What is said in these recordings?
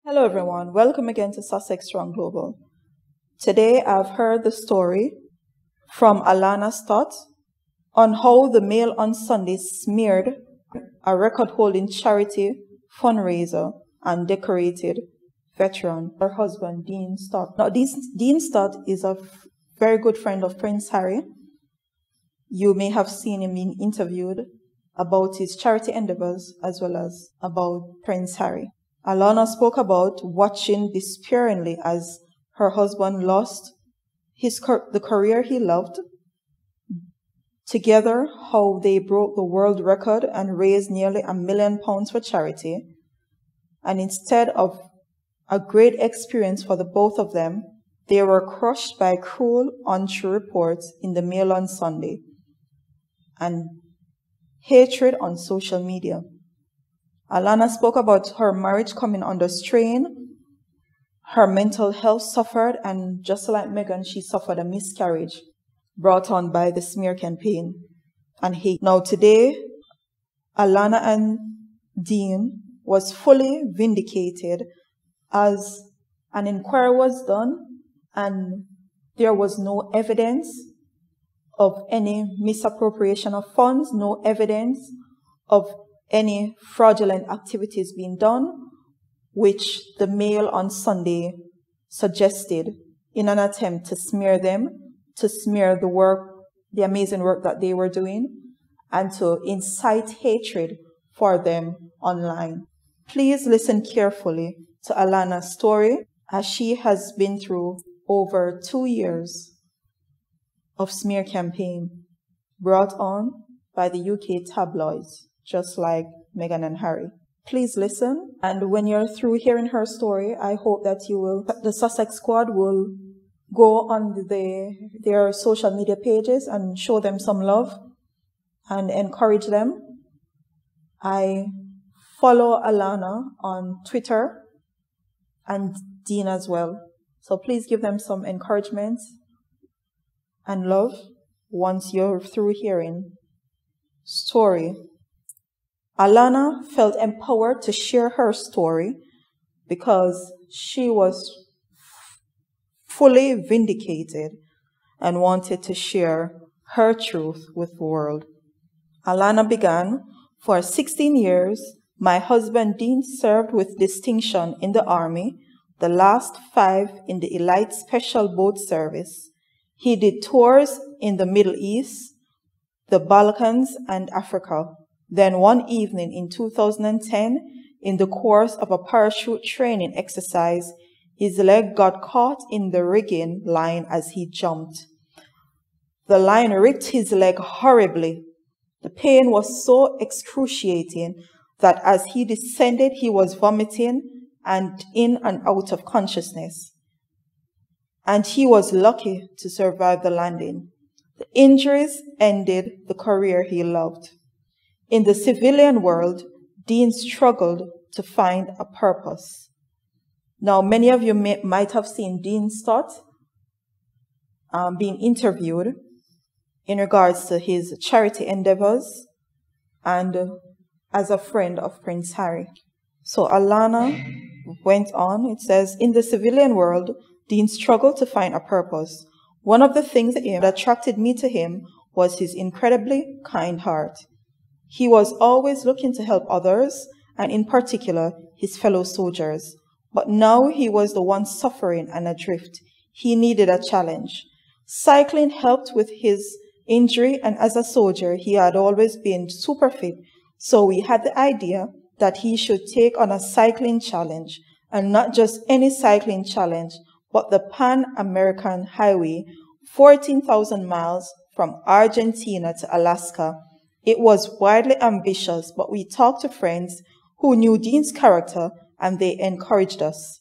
Hello everyone, welcome again to Sussex Strong Global. Today I've heard the story from Alana Stott on how the Mail on Sunday smeared a record-holding charity fundraiser and decorated veteran, her husband, Dean Stott. Now, Dean Stott is a very good friend of Prince Harry. You may have seen him being interviewed about his charity endeavors as well as about Prince Harry. Alana spoke about watching despairingly as her husband lost the career he loved. Together, how they broke the world record and raised nearly £1 million for charity. And instead of a great experience for the both of them, they were crushed by cruel, untrue reports in the Mail on Sunday and hatred on social media. Alana spoke about her marriage coming under strain. Her mental health suffered, and just like Meghan, she suffered a miscarriage brought on by the smear campaign and hate. Now today, Alana and Dean was fully vindicated as an inquiry was done and there was no evidence of any misappropriation of funds, no evidence of any fraudulent activities being done, which the Mail on Sunday suggested in an attempt to smear them, to smear the work, the amazing work that they were doing, and to incite hatred for them online. Please listen carefully to Alana's story, as she has been through over 2 years of smear campaign brought on by the UK tabloids, just like Meghan and Harry. Please listen, and when you're through hearing her story, I hope that the Sussex squad will go on their social media pages and show them some love and encourage them. I follow Alana on Twitter and Dean as well. So please give them some encouragement and love once you're through hearing story. Alana felt empowered to share her story because she was fully vindicated and wanted to share her truth with the world. Alana began, for 16 years, my husband Dean served with distinction in the Army, the last 5 in the Elite Special Boat Service. He did tours in the Middle East, the Balkans, and Africa. Then one evening in 2010, in the course of a parachute training exercise, his leg got caught in the rigging line as he jumped. The line ripped his leg horribly. The pain was so excruciating that as he descended, he was vomiting and in and out of consciousness. And he was lucky to survive the landing. The injuries ended the career he loved. In the civilian world, Dean struggled to find a purpose. Now, many of you might have seen Dean Stott being interviewed in regards to his charity endeavors and as a friend of Prince Harry. So Alana went on, it says, in the civilian world, Dean struggled to find a purpose. One of the things that attracted me to him was his incredibly kind heart. He was always looking to help others, and in particular, his fellow soldiers. But now he was the one suffering and adrift. He needed a challenge. Cycling helped with his injury, and as a soldier, he had always been super fit. So we had the idea that he should take on a cycling challenge, and not just any cycling challenge, but the Pan-American Highway, 14,000 miles from Argentina to Alaska. It was wildly ambitious, but we talked to friends who knew Dean's character and they encouraged us.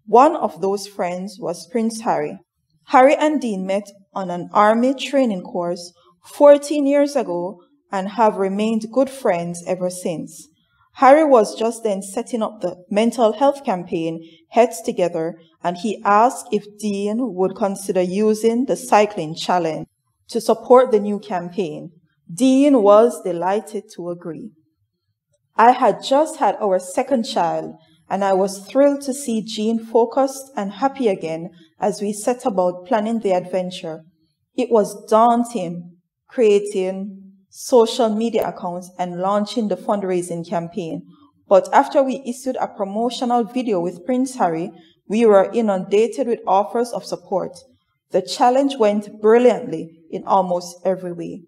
One of those friends was Prince Harry. Harry and Dean met on an army training course 14 years ago and have remained good friends ever since. Harry was just then setting up the mental health campaign Heads Together, and he asked if Dean would consider using the cycling challenge to support the new campaign. Dean was delighted to agree. I had just had our second child, and I was thrilled to see Jean focused and happy again as we set about planning the adventure. It was daunting creating social media accounts and launching the fundraising campaign, but after we issued a promotional video with Prince Harry, we were inundated with offers of support. The challenge went brilliantly in almost every way.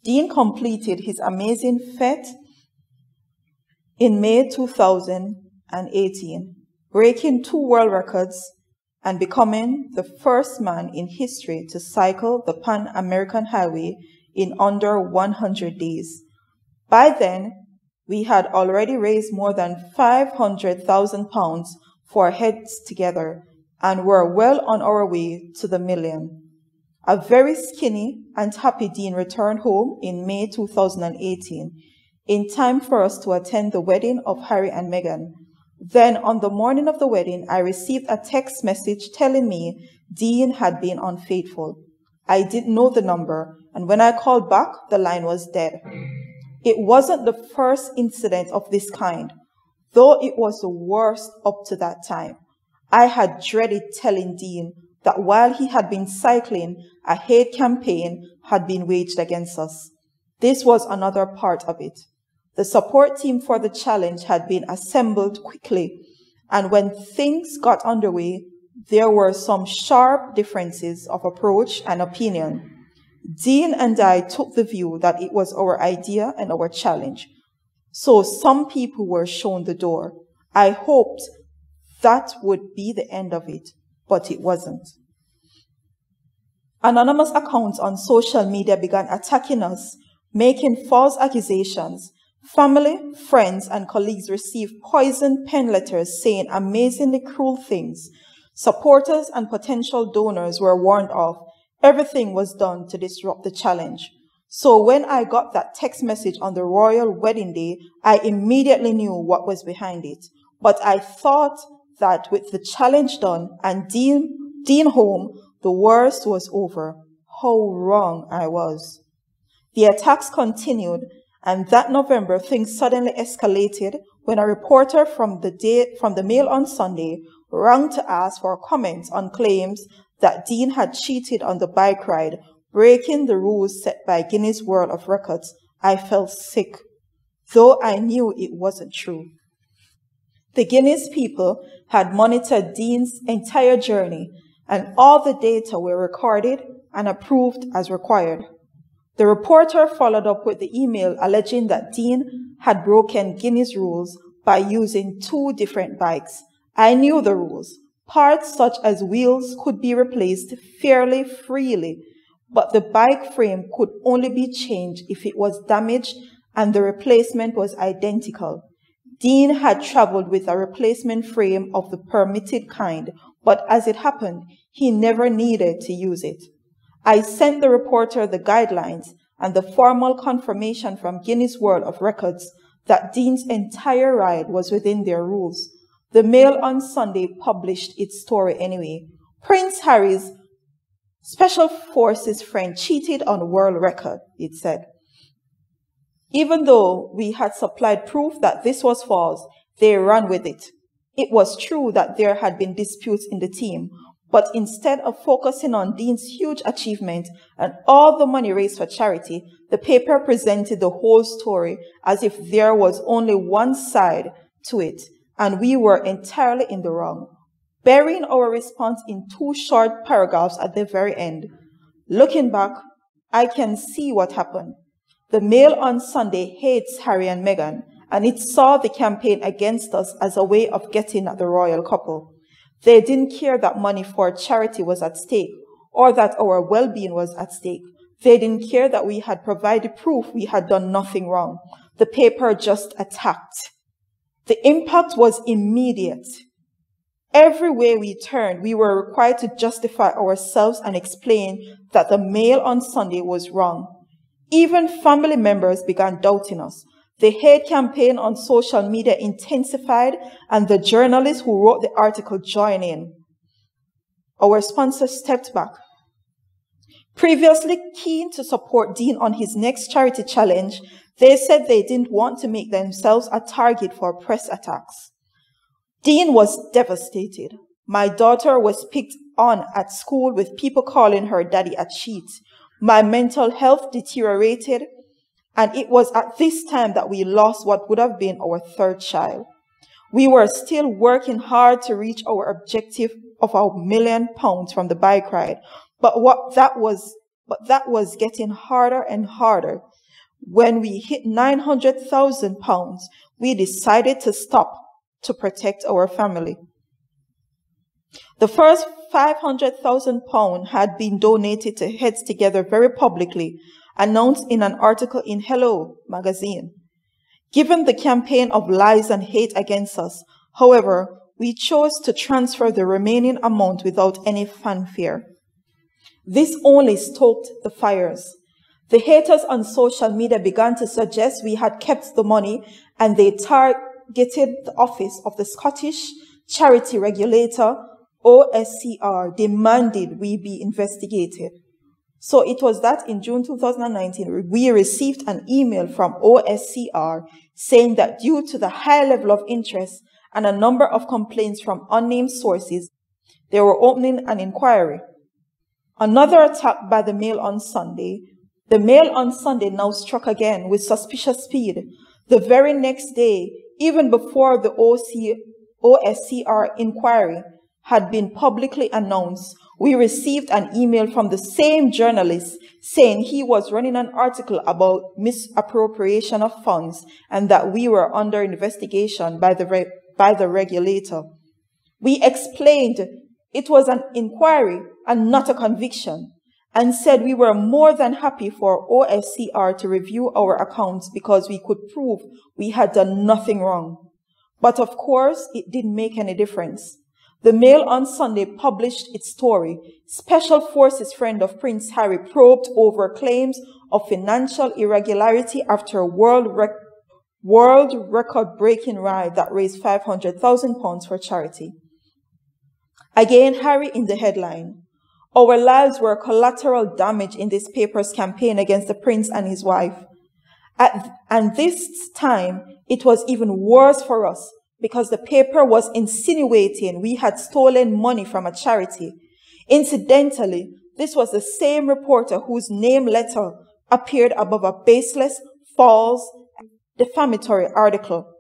Dean completed his amazing fete in May 2018, breaking 2 world records and becoming the first man in history to cycle the Pan-American Highway in under 100 days. By then, we had already raised more than £500,000 for Heads Together and were well on our way to the million. A very skinny and happy Dean returned home in May 2018, in time for us to attend the wedding of Harry and Meghan. Then, on the morning of the wedding, I received a text message telling me Dean had been unfaithful. I didn't know the number, and when I called back, the line was dead. It wasn't the first incident of this kind, though it was the worst up to that time. I had dreaded telling Dean that while he had been cycling, a hate campaign had been waged against us. This was another part of it. The support team for the challenge had been assembled quickly, and when things got underway, there were some sharp differences of approach and opinion. Dean and I took the view that it was our idea and our challenge. So some people were shown the door. I hoped that would be the end of it, but it wasn't. Anonymous accounts on social media began attacking us, making false accusations. Family, friends, and colleagues received poisoned pen letters saying amazingly cruel things. Supporters and potential donors were warned off. Everything was done to disrupt the challenge. So when I got that text message on the royal wedding day, I immediately knew what was behind it. But I thought that with the challenge done and Dean home, the worst was over. How wrong I was. The attacks continued, and that November, things suddenly escalated when a reporter from the Mail on Sunday rang to ask for comments on claims that Dean had cheated on the bike ride, breaking the rules set by Guinness World of Records. I felt sick, though I knew it wasn't true. The Guinness people had monitored Dean's entire journey, and all the data were recorded and approved as required. The reporter followed up with the email alleging that Dean had broken Guinness rules by using 2 different bikes. I knew the rules. Parts such as wheels could be replaced fairly freely, but the bike frame could only be changed if it was damaged and the replacement was identical. Dean had traveled with a replacement frame of the permitted kind, but as it happened, he never needed to use it. I sent the reporter the guidelines and the formal confirmation from Guinness World of Records that Dean's entire ride was within their rules. The Mail on Sunday published its story anyway. Prince Harry's Special Forces friend cheated on world record, it said. Even though we had supplied proof that this was false, they ran with it. It was true that there had been disputes in the team, but instead of focusing on Dean's huge achievement and all the money raised for charity, the paper presented the whole story as if there was only one side to it, and we were entirely in the wrong, burying our response in 2 short paragraphs at the very end. Looking back, I can see what happened. The Mail on Sunday hates Harry and Meghan, and it saw the campaign against us as a way of getting at the royal couple. They didn't care that money for charity was at stake, or that our well-being was at stake. They didn't care that we had provided proof we had done nothing wrong. The paper just attacked. The impact was immediate. Every way we turned, we were required to justify ourselves and explain that the Mail on Sunday was wrong. Even family members began doubting us. The hate campaign on social media intensified, and the journalists who wrote the article joined in. Our sponsor stepped back. Previously keen to support Dean on his next charity challenge, they said they didn't want to make themselves a target for press attacks. Dean was devastated. My daughter was picked on at school with people calling her daddy a cheat. My mental health deteriorated, and it was at this time that we lost what would have been our third child. We were still working hard to reach our objective of £1 million from the bike ride, but that was getting harder and harder. When we hit £900,000, we decided to stop to protect our family. The first £500,000 had been donated to Heads Together very publicly, announced in an article in Hello magazine. Given the campaign of lies and hate against us, however, we chose to transfer the remaining amount without any fanfare. This only stoked the fires. The haters on social media began to suggest we had kept the money, and they targeted the office of the Scottish charity regulator, OSCR, demanded we be investigated. So it was that in June 2019, we received an email from OSCR saying that due to the high level of interest and a number of complaints from unnamed sources, they were opening an inquiry. Another attack by the Mail on Sunday. The Mail on Sunday now struck again with suspicious speed. The very next day, even before the OSCR inquiry had been publicly announced, we received an email from the same journalist saying he was running an article about misappropriation of funds and that we were under investigation by the regulator. We explained it was an inquiry and not a conviction, and said we were more than happy for OSCR to review our accounts because we could prove we had done nothing wrong. But of course, it didn't make any difference. The Mail on Sunday published its story. Special Forces friend of Prince Harry probed over claims of financial irregularity after a world record-breaking ride that raised £500,000 for charity. Again, Harry in the headline. Our lives were collateral damage in this paper's campaign against the prince and his wife. And this time, it was even worse for us because the paper was insinuating we had stolen money from a charity. Incidentally, this was the same reporter whose name letter appeared above a baseless, false, defamatory article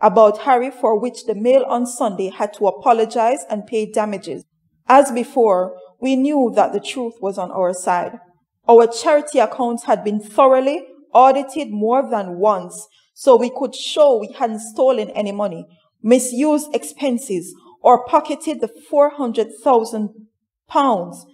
about Harry, for which the Mail on Sunday had to apologize and pay damages. As before, we knew that the truth was on our side. Our charity accounts had been thoroughly audited more than once, so we could show we hadn't stolen any money, misused expenses, or pocketed the £400,000.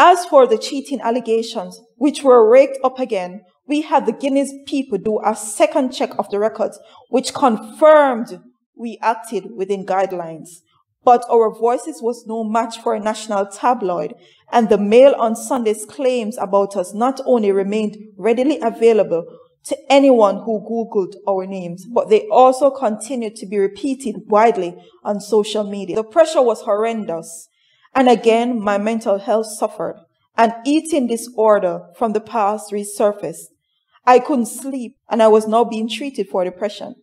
As for the cheating allegations, which were raked up again, we had the Guinness people do a second check of the records, which confirmed we acted within guidelines. But our voices was no match for a national tabloid, and the Mail on Sunday's claims about us not only remained readily available to anyone who Googled our names, but they also continued to be repeated widely on social media. The pressure was horrendous, and again, my mental health suffered. An eating disorder from the past resurfaced. I couldn't sleep, and I was now being treated for depression.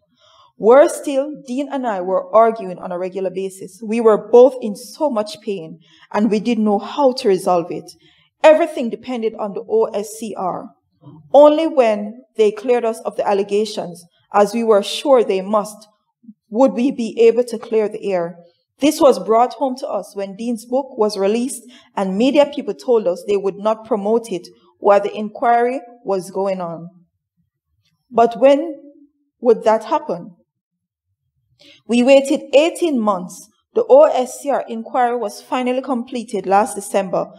Worse still, Dean and I were arguing on a regular basis. We were both in so much pain, and we didn't know how to resolve it. Everything depended on the OSCR. Only when they cleared us of the allegations, as we were sure they must, would we be able to clear the air. This was brought home to us when Dean's book was released, and media people told us they would not promote it while the inquiry was going on. But when would that happen? We waited 18 months. The OSCR inquiry was finally completed last December.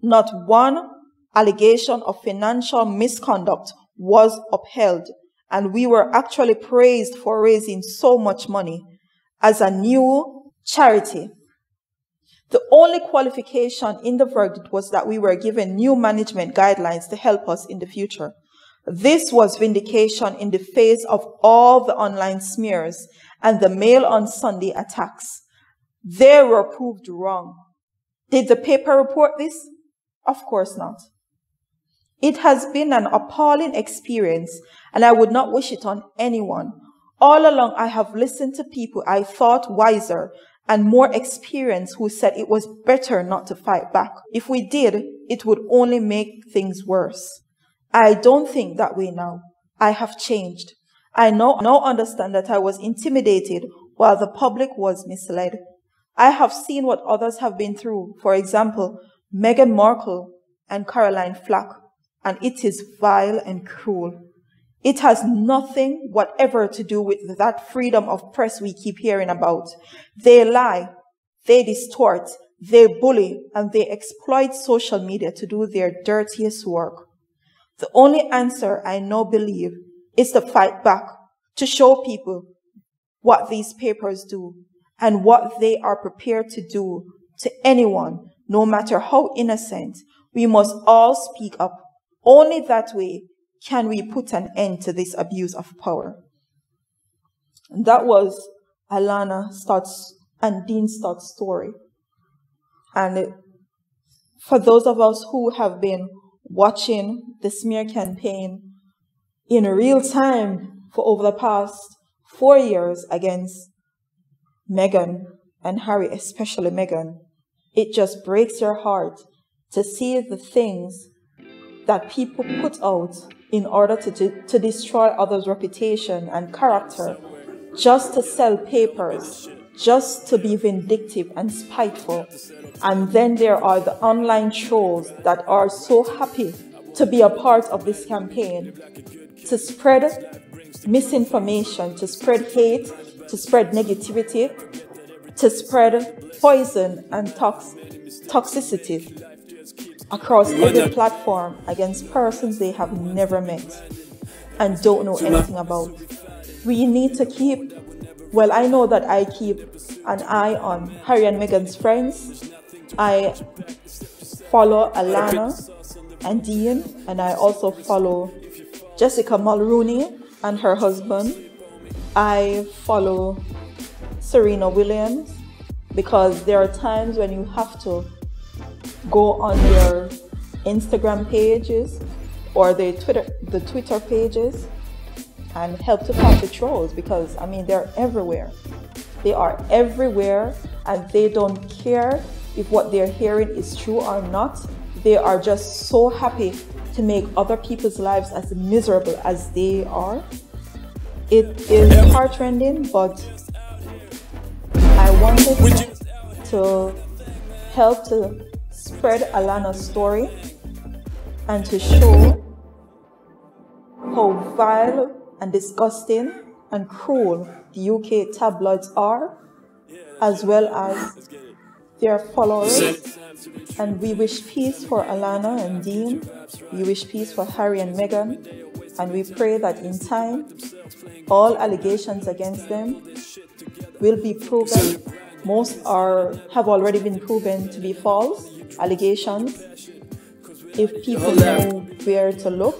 Not one allegation of financial misconduct was upheld, and we were actually praised for raising so much money as a new charity. The only qualification in the verdict was that we were given new management guidelines to help us in the future. This was vindication in the face of all the online smears and the Mail on Sunday attacks. They were proved wrong. Did the paper report this? Of course not. It has been an appalling experience, and I would not wish it on anyone. All along, I have listened to people I thought wiser and more experienced who said it was better not to fight back. If we did, it would only make things worse. I don't think that way now. I have changed. I now understand that I was intimidated while the public was misled. I have seen what others have been through. For example, Meghan Markle and Caroline Flack, and it is vile and cruel. It has nothing whatever to do with that freedom of press we keep hearing about. They lie, they distort, they bully, and they exploit social media to do their dirtiest work. The only answer I now believe is to fight back, to show people what these papers do and what they are prepared to do to anyone, no matter how innocent. We must all speak up. Only that way can we put an end to this abuse of power. And that was Alana Stott's and Dean Stott's story. And for those of us who have been watching the smear campaign in real time for over the past 4 years against Meghan and Harry, especially Meghan, it just breaks your heart to see the things that people put out in order to destroy others' reputation and character, just to sell papers, just to be vindictive and spiteful. And then there are the online trolls that are so happy to be a part of this campaign, to spread misinformation, to spread hate, to spread negativity, to spread poison and toxicity across every platform against persons they have never met and don't know anything about. We need to keep, well, I know that I keep an eye on Harry and Meghan's friends. I follow Alana and Dean, and I also follow Jessica Mulrooney and her husband. I follow Serena Williams, because there are times when you have to go on their Instagram pages or the Twitter pages and help to fight the trolls, because I mean they're everywhere. They are everywhere, and they don't care if what they're hearing is true or not. They are just so happy to make other people's lives as miserable as they are. It is heartrending, but I wanted to help to spread Alana's story and to show how vile and disgusting and cruel the UK tabloids are, as well as their followers. And we wish peace for Alana and Dean. We wish peace for Harry and Meghan. And we pray that in time, all allegations against them will be proven. Most have already been proven to be false allegations. If people know where to look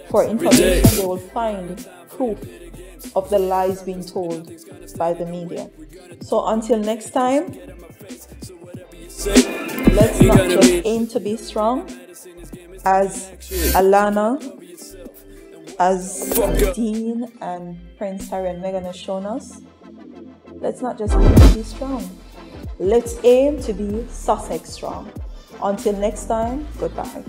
for information, they will find proof of the lies being told by the media. So until next time, let's not just aim to be strong, as Alana, as Dean and Prince Harry and Meghan have shown us. Let's not just aim to be strong. Let's aim to be Sussex strong. Until next time, goodbye.